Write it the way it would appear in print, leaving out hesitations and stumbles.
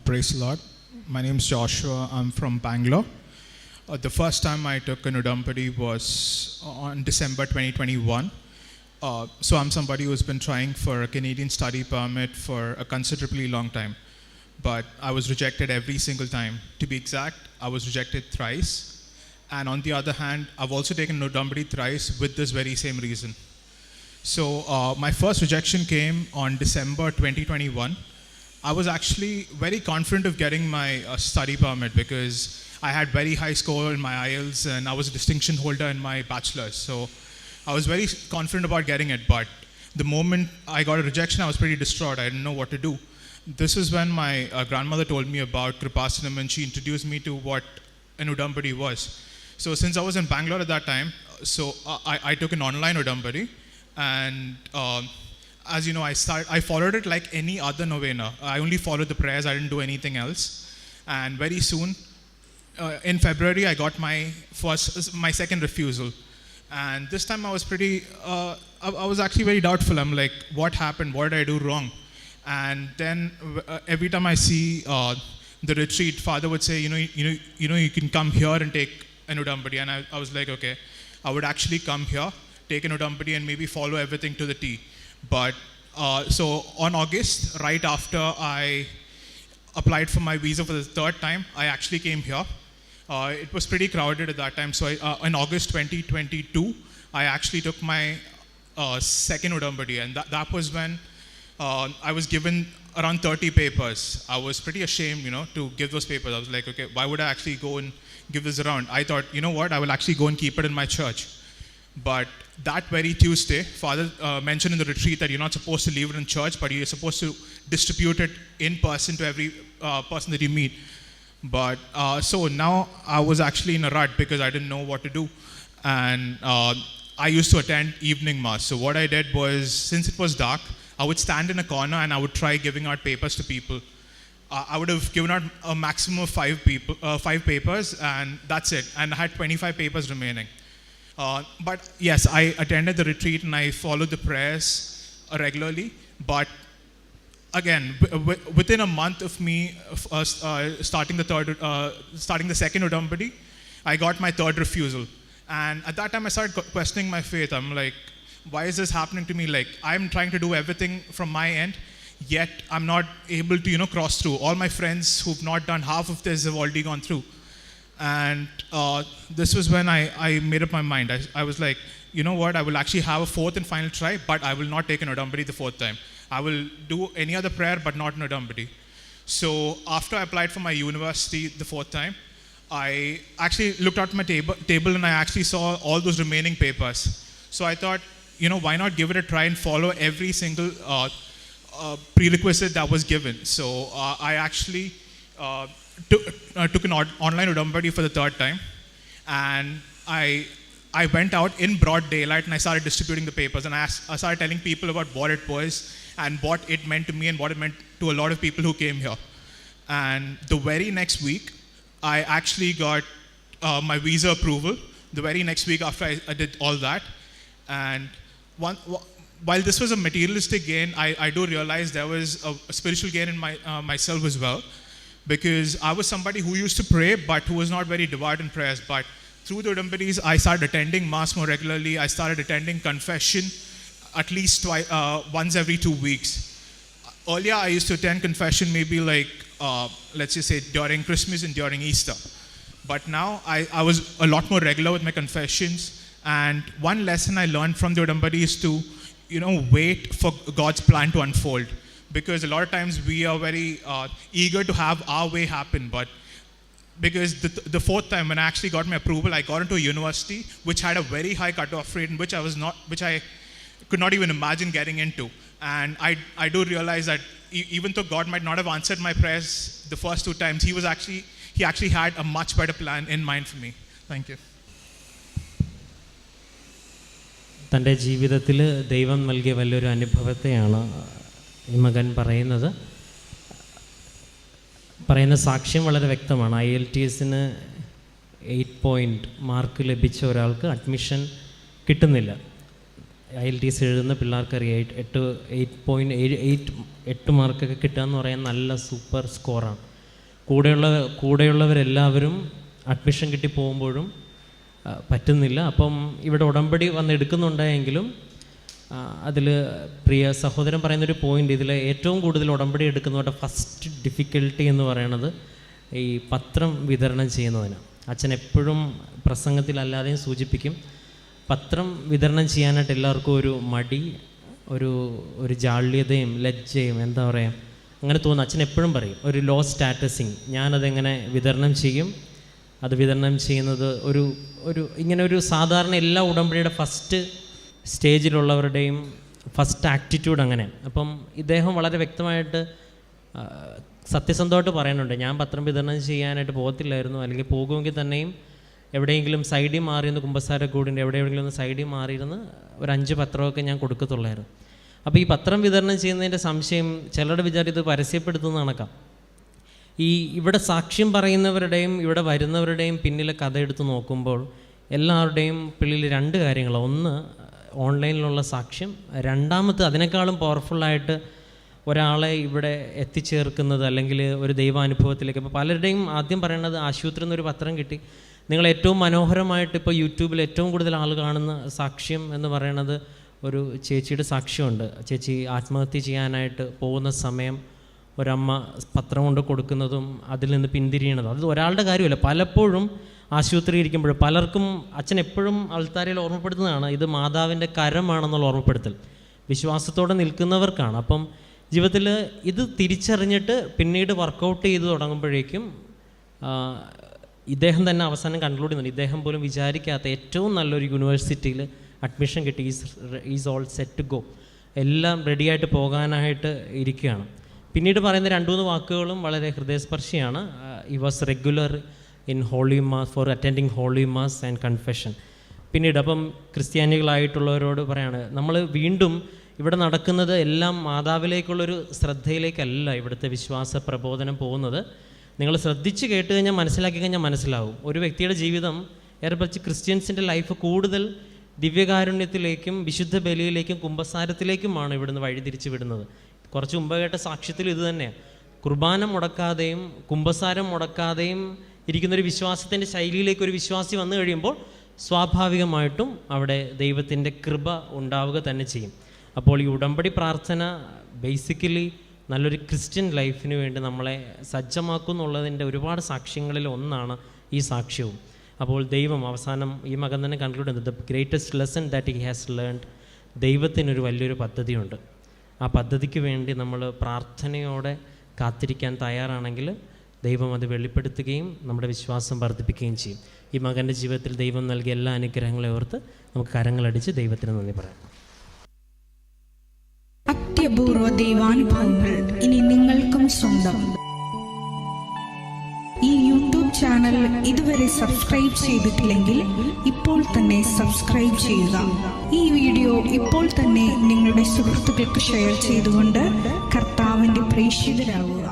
Praise the Lord. My name is Joshua. I'm from Bangalore. The first time I took an Udampadi was on December 2021. So I'm somebody who's been trying for a Canadian study permit for a considerably long time. But I was rejected every single time. To be exact, I was rejected thrice. And on the other hand, I've also taken an Udampadi thrice with this very same reason. So my first rejection came on December 2021. I was actually very confident of getting my study permit because I had very high score in my IELTS and I was a distinction holder in my bachelor's. So I was very confident about getting it, but the moment I got a rejection, I was pretty distraught. I didn't know what to do. This is when my grandmother told me about Kreupasanam and she introduced me to what an Udampadi was. So since I was in Bangalore at that time, so I took an online Udampadi, and as you know, I followed it like any other novena. I only followed the prayers, I didn't do anything else. And very soon, in February, I got my second refusal. And this time I was I was actually very doubtful. I'm like, what happened? What did I do wrong? And then every time I see the retreat, Father would say, you can come here and take an Udampadi. And I was like, okay, I would actually come here, take an Udampadi and maybe follow everything to the T. But so on August, right after I applied for my visa for the third time, I actually came here. It was pretty crowded at that time. So in August 2022, I actually took my second Udampadi, and that was when I was given around 30 papers. I was pretty ashamed, to give those papers. I was like, okay, why would I actually go and give this around? I thought, you know what, I will actually go and keep it in my church. But that very Tuesday, Father mentioned in the retreat that you're not supposed to leave it in church, but you're supposed to distribute it in person to every person that you meet. But so now I was actually in a rut because I didn't know what to do. And I used to attend evening mass. So what I did was, since it was dark, I would stand in a corner and I would try giving out papers to people. I would have given out a maximum of 5 papers, and that's it. And I had 25 papers remaining. But yes, I attended the retreat and I followed the prayers regularly. But again, within a month of me starting the second Udampadi, I got my third refusal. And at that time, I started questioning my faith. I'm like, why is this happening to me? Like, I'm trying to do everything from my end, yet I'm not able to, cross through. All my friends who've not done half of this have already gone through. And this was when I made up my mind. I was like, you know what, I will actually have a fourth and final try, but I will not take an Udampadi the fourth time. I will do any other prayer, but not an Udampadi. So after I applied for my university the fourth time, I actually looked at my table and I actually saw all those remaining papers. So I thought, why not give it a try and follow every single prerequisite that was given. So I actually took an online Udampadi for the third time, and I went out in broad daylight and I started distributing the papers, and I started telling people about what it was and what it meant to me and what it meant to a lot of people who came here. And the very next week, I actually got my visa approval. The very next week after I did all that, and while this was a materialistic gain, I do realize there was a spiritual gain in myself as well. Because I was somebody who used to pray, but who was not very devout in prayers. But through the Udampadis, I started attending Mass more regularly. I started attending confession at least once every 2 weeks. Earlier, I used to attend confession maybe like, let's just say, during Christmas and during Easter. But now, I was a lot more regular with my confessions. And one lesson I learned from the Udampadi is to, wait for God's plan to unfold. Because a lot of times we are very eager to have our way happen, but because the fourth time when I actually got my approval, I got into a university which had a very high cutoff rate, and which I could not even imagine getting into. And I do realize that even though God might not have answered my prayers the first 2 times, He actually had a much better plan in mind for me. Thank you. തൻ്റെ ജീവിതത്തിൽ ദൈവം നൽകിയ വലിയൊരു അനുഭവത്തെയാണ് ഈ മകൻ പറയുന്ന സാക്ഷ്യം വളരെ വ്യക്തമാണ്. IELTSന് 8 പോയിൻ്റ് മാർക്ക് ലഭിച്ച ഒരാൾക്ക് അഡ്മിഷൻ കിട്ടുന്നില്ല. IELTS എഴുതുന്ന പിള്ളേർക്കറിയാം 8 മാർക്കൊക്കെ കിട്ടുക എന്ന് പറയാൻ നല്ല സൂപ്പർ സ്കോറാണ്. കൂടെയുള്ളവരെല്ലാവരും അഡ്മിഷൻ കിട്ടി പോകുമ്പോഴും പറ്റുന്നില്ല. അപ്പം ഇവിടെ ഉടമ്പടി വന്ന് എടുക്കുന്നുണ്ടെങ്കിലും അതിൽ പ്രിയ സഹോദരൻ പറയുന്നൊരു പോയിൻ്റ്, ഇതിൽ ഏറ്റവും കൂടുതൽ ഉടമ്പടി എടുക്കുന്നവരുടെ ഫസ്റ്റ് ഡിഫിക്കൽട്ടി എന്ന് പറയുന്നത് ഈ പത്രം വിതരണം ചെയ്യുന്നതിന്. അച്ഛൻ എപ്പോഴും പ്രസംഗത്തിലല്ലാതെയും സൂചിപ്പിക്കും, പത്രം വിതരണം ചെയ്യാനായിട്ട് എല്ലാവർക്കും ഒരു മടി, ഒരു ജാള്യതയും ലജ്ജയും എന്താ പറയുക അങ്ങനെ തോന്നുന്നു. അച്ഛൻ എപ്പോഴും പറയും ഒരു ലോ സ്റ്റാറ്റസിങ്, ഞാനതെങ്ങനെ വിതരണം ചെയ്യും. അത് വിതരണം ചെയ്യുന്നത് ഇങ്ങനെ ഒരു സാധാരണ എല്ലാ ഉടമ്പടിയുടെ ഫസ്റ്റ് സ്റ്റേജിലുള്ളവരുടെയും ഫസ്റ്റ് ആറ്റിറ്റ്യൂഡ് അങ്ങനെ. അപ്പം ഇദ്ദേഹം വളരെ വ്യക്തമായിട്ട് സത്യസന്ധമായിട്ട് പറയുന്നുണ്ട്, ഞാൻ പത്രം വിതരണം ചെയ്യാനായിട്ട് പോകത്തില്ലായിരുന്നു, അല്ലെങ്കിൽ പോകുമെങ്കിൽ തന്നെയും എവിടെയെങ്കിലും സൈഡിൽ മാറിയിരുന്ന് കുമ്പസാരക്കൂടിൻ്റെ എവിടെയെങ്കിലും ഒന്ന് സൈഡിൽ മാറിയിരുന്ന് ഒരു 5 പത്രമൊക്കെ ഞാൻ കൊടുക്കത്തുള്ളായിരുന്നു. അപ്പോൾ ഈ പത്രം വിതരണം ചെയ്യുന്നതിൻ്റെ സംശയം ചിലരുടെ വിചാരം ഇത് പരസ്യപ്പെടുത്തുന്ന കണക്കാം. ഇവിടെ സാക്ഷ്യം പറയുന്നവരുടെയും ഇവിടെ വരുന്നവരുടെയും പിന്നിലെ കഥ എടുത്ത് നോക്കുമ്പോൾ എല്ലാവരുടെയും പിള്ളിൽ 2 കാര്യങ്ങൾ. ഒന്ന് ഓൺലൈനിലുള്ള സാക്ഷ്യം, രണ്ടാമത്തെ അതിനേക്കാളും പവർഫുള്ളായിട്ട് ഒരാളെ ഇവിടെ എത്തിച്ചേർക്കുന്നത് അല്ലെങ്കിൽ ഒരു ദൈവാനുഭവത്തിലേക്ക്. അപ്പോൾ പലരുടെയും ആദ്യം പറയണത് ആശുപത്രിയിൽ നിന്നൊരു പത്രം കിട്ടി. നിങ്ങൾ ഏറ്റവും മനോഹരമായിട്ട് ഇപ്പോൾ യൂട്യൂബിൽ ഏറ്റവും കൂടുതൽ ആൾ കാണുന്ന സാക്ഷ്യം എന്ന് പറയുന്നത് ഒരു ചേച്ചിയുടെ സാക്ഷ്യമുണ്ട്. ചേച്ചി ആത്മഹത്യ ചെയ്യാനായിട്ട് പോകുന്ന സമയം ഒരമ്മ പത്രം കൊണ്ട് കൊടുക്കുന്നതും അതിൽ നിന്ന് പിന്തിരിയണതും. അത് ഒരാളുടെ കാര്യമല്ല, പലപ്പോഴും ആശുപത്രി ഇരിക്കുമ്പോൾ പലർക്കും അച്ഛൻ എപ്പോഴും അൾത്താരയിൽ ഓർമ്മപ്പെടുത്തുന്നതാണ്, ഇത് മാതാവിൻ്റെ കരമാണെന്നുള്ള ഓർമ്മപ്പെടുത്തൽ വിശ്വാസത്തോടെ നിൽക്കുന്നവർക്കാണ്. അപ്പം ജീവിതത്തിൽ ഇത് തിരിച്ചറിഞ്ഞിട്ട് പിന്നീട് വർക്കൗട്ട് ചെയ്ത് തുടങ്ങുമ്പോഴേക്കും ഇദ്ദേഹം തന്നെ അവസാനം കൺക്ലൂഡ് ചെയ്യുന്നുണ്ട്, ഇദ്ദേഹം പോലും വിചാരിക്കാത്ത ഏറ്റവും നല്ലൊരു യൂണിവേഴ്സിറ്റിയിൽ അഡ്മിഷൻ കിട്ടി, is all set to go, എല്ലാം റെഡിയായിട്ട് പോകാനായിട്ട് ഇരിക്കുകയാണ്. പിന്നീട് പറയുന്ന 2-3 വാക്കുകളും വളരെ ഹൃദയസ്പർശിയാണ്. He was regular in holy mass for attending holy mass and confession. പിന്നീട് അപ്പം ക്രിസ്ത്യാനികളായിട്ടുള്ളവരോട് പറയാണ്, നമ്മൾ വീണ്ടും ഇവിടെ നടക്കുന്നത് എല്ലാം മാതാവിലേക്കുള്ളൊരു ശ്രദ്ധയിലേക്കല്ല ഇവിടുത്തെ വിശ്വാസ പ്രബോധനം പോകുന്നത്. നിങ്ങൾ ശ്രദ്ധിച്ച് കേട്ട് കഴിഞ്ഞാൽ മനസ്സിലാക്കി കഴിഞ്ഞാൽ മനസ്സിലാവും. ഒരു വ്യക്തിയുടെ ജീവിതം ഏറെപ്പറ്റി ക്രിസ്ത്യൻസിൻ്റെ ലൈഫ് കൂടുതൽ ദിവ്യകാരുണ്യത്തിലേക്കും വിശുദ്ധ ബലിയിലേക്കും കുമ്പസാരത്തിലേക്കുമാണ് ഇവിടുന്ന് വഴിതിരിച്ച് വിടുന്നത്. കുറച്ച് മുമ്പ് കേട്ട സാക്ഷ്യത്തിൽ ഇത് തന്നെയാണ്. കുർബാന മുടക്കാതെയും കുമ്പസാരം മുടക്കാതെയും ഇരിക്കുന്നൊരു വിശ്വാസത്തിൻ്റെ ശൈലിയിലേക്ക് ഒരു വിശ്വാസി വന്നു കഴിയുമ്പോൾ സ്വാഭാവികമായിട്ടും അവിടെ ദൈവത്തിൻ്റെ കൃപ ഉണ്ടാവുക തന്നെ ചെയ്യും. അപ്പോൾ ഈ ഉടമ്പടി പ്രാർത്ഥന ബേസിക്കലി നല്ലൊരു ക്രിസ്ത്യൻ ലൈഫിന് വേണ്ടി നമ്മളെ സജ്ജമാക്കും എന്നുള്ളതിൻ്റെ ഒരുപാട് സാക്ഷ്യങ്ങളിൽ ഒന്നാണ് ഈ സാക്ഷ്യവും. അപ്പോൾ ദൈവം അവസാനം ഈ മകൻ തന്നെ കൺക്ലൂഡ് ചെയ്യുന്നത്, the greatest lesson that he has learned, ദൈവത്തിനൊരു വലിയൊരു പദ്ധതിയുണ്ട്. ആ പദ്ധതിക്ക് വേണ്ടി നമ്മൾ പ്രാർത്ഥനയോടെ കാത്തിരിക്കാൻ തയ്യാറാണെങ്കിൽ ദൈവം അത് വെളിപ്പെടുത്തുകയും നമ്മുടെ വിശ്വാസം വർദ്ധിപ്പിക്കുകയും ചെയ്യും. ഈ മകൻ്റെ ജീവിതത്തിൽ ദൈവം നൽകിയ എല്ലാ അനുഗ്രഹങ്ങളെ ഓർത്ത് നമുക്ക് കരങ്ങളടിച്ച് ദൈവത്തിന് നന്ദി പറയാം. അത്യപൂർവ ദൈവാനുഭവങ്ങൾ ഇനി നിങ്ങൾക്കും സ്വന്തം. ഈ യൂട്യൂബ് ചാനൽ ഇതുവരെ സബ്സ്ക്രൈബ് ചെയ്തിട്ടില്ലെങ്കിൽ ഇപ്പോൾ തന്നെ സബ്സ്ക്രൈബ് ചെയ്യുക. ഈ വീഡിയോ ഇപ്പോൾ തന്നെ നിങ്ങളുടെ സുഹൃത്തുക്കൾക്ക് ഷെയർ ചെയ്തുകൊണ്ട് കർത്താവിൻ്റെ പ്രേക്ഷിതരാകുക.